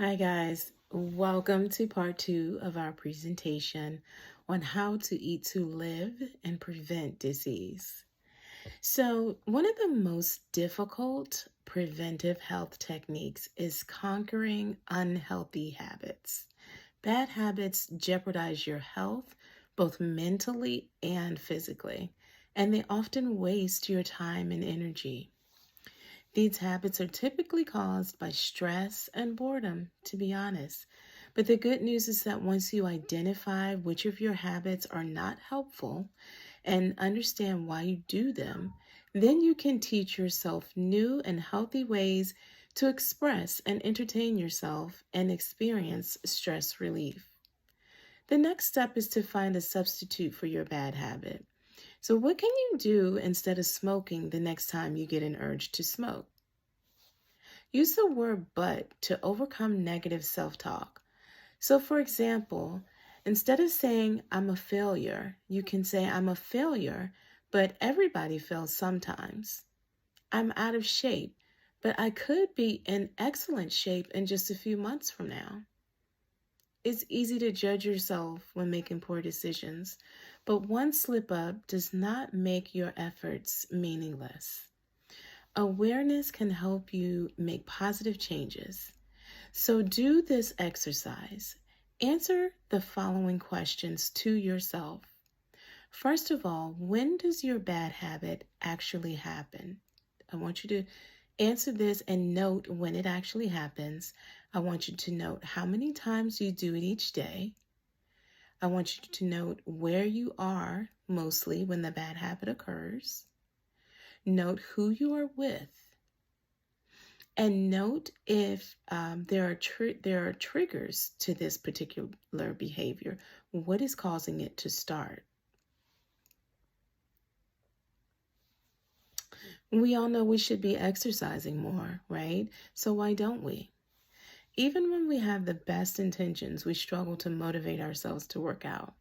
Hi guys, welcome to part 2 of our presentation on how to eat to live and prevent disease. So, one of the most difficult preventive health techniques is conquering unhealthy habits. Bad habits jeopardize your health both mentally and physically, and they often waste your time and energy. These habits are typically caused by stress and boredom, to be honest. But the good news is that once you identify which of your habits are not helpful and understand why you do them, then you can teach yourself new and healthy ways to express and entertain yourself and experience stress relief. The next step is to find a substitute for your bad habit. So, what can you do instead of smoking the next time you get an urge to smoke? Use the word but to overcome negative self talk. So, for example, instead of saying I'm a failure, you can say I'm a failure, but everybody fails sometimes. I'm out of shape, but I could be in excellent shape in just a few months from now. It's easy to judge yourself when making poor decisions, but one slip up does not make your efforts meaningless. Awareness can help you make positive changes. So do this exercise. Answer the following questions to yourself. First of all, when does your bad habit actually happen? I want you to answer this and note when it actually happens. I want you to note how many times you do it each day. I want you to note where you are mostly when the bad habit occurs. Note who you are with. And note if there are triggers to this particular behavior. What is causing it to start? We all know we should be exercising more, right? So why don't we? Even when we have the best intentions, we struggle to motivate ourselves to work out.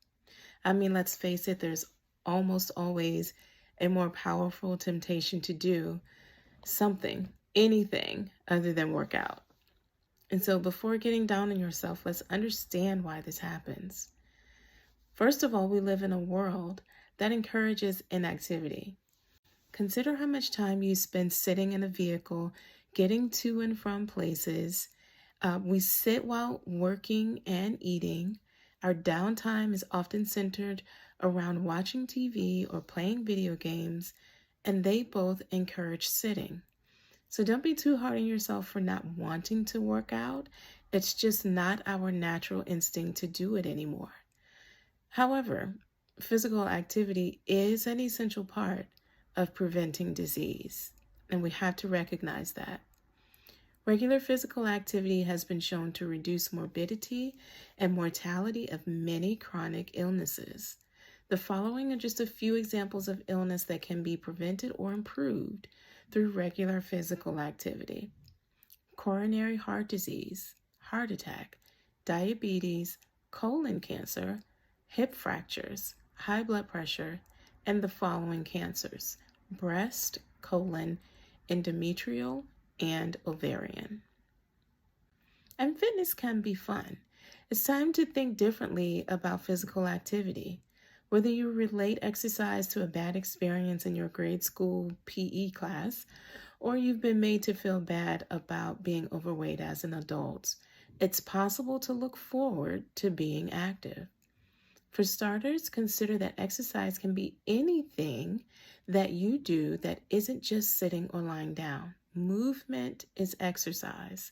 I mean, let's face it, there's almost always a more powerful temptation to do something, anything other than work out. And so before getting down on yourself, let's understand why this happens. First of all, we live in a world that encourages inactivity. Consider how much time you spend sitting in a vehicle, getting to and from places. We sit while working and eating. Our downtime is often centered around watching TV or playing video games, and they both encourage sitting. So don't be too hard on yourself for not wanting to work out. It's just not our natural instinct to do it anymore. However, physical activity is an essential part of preventing disease, and we have to recognize that. Regular physical activity has been shown to reduce morbidity and mortality of many chronic illnesses. The following are just a few examples of illness that can be prevented or improved through regular physical activity: coronary heart disease, heart attack, diabetes, colon cancer, hip fractures, high blood pressure, and the following cancers: breast, colon, endometrial, and ovarian. And fitness can be fun. It's time to think differently about physical activity. Whether you relate exercise to a bad experience in your grade school PE class, or you've been made to feel bad about being overweight as an adult, it's possible to look forward to being active. For starters, consider that exercise can be anything that you do that isn't just sitting or lying down. Movement is exercise.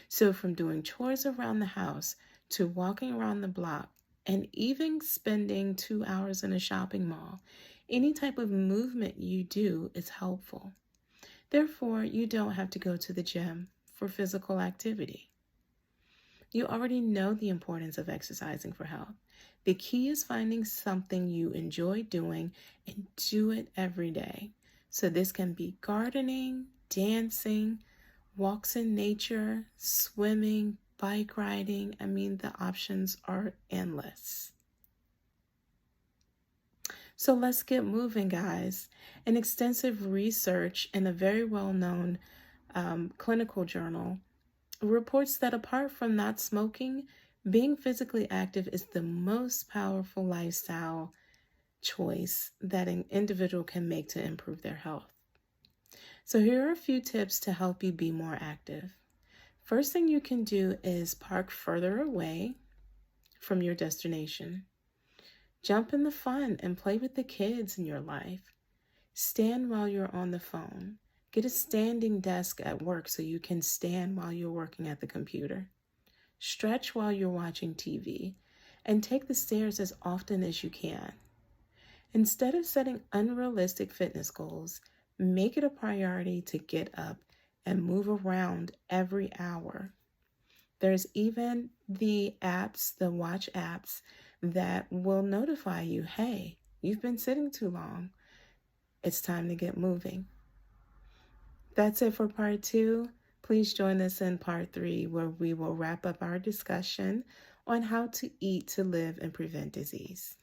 So from doing chores around the house to walking around the block and even spending 2 hours in a shopping mall, any type of movement you do is helpful. Therefore, you don't have to go to the gym for physical activity. You already know the importance of exercising for health. The key is finding something you enjoy doing and do it every day. So this can be gardening, dancing, walks in nature, swimming, bike riding. I mean, the options are endless. So let's get moving, guys. An extensive research in a very well-known clinical journal reports that apart from not smoking, being physically active is the most powerful lifestyle choice that an individual can make to improve their health. So, here are a few tips to help you be more active. First thing you can do is park further away from your destination. Jump in the fun and play with the kids in your life. Stand while you're on the phone. Get a standing desk at work so you can stand while you're working at the computer. Stretch while you're watching TV. And take the stairs as often as you can. Instead of setting unrealistic fitness goals, make it a priority to get up and move around every hour. There's even the watch apps that will notify you, hey, you've been sitting too long. It's time to get moving. That's it for part 2. Please join us in part 3, where we will wrap up our discussion on how to eat to live and prevent disease.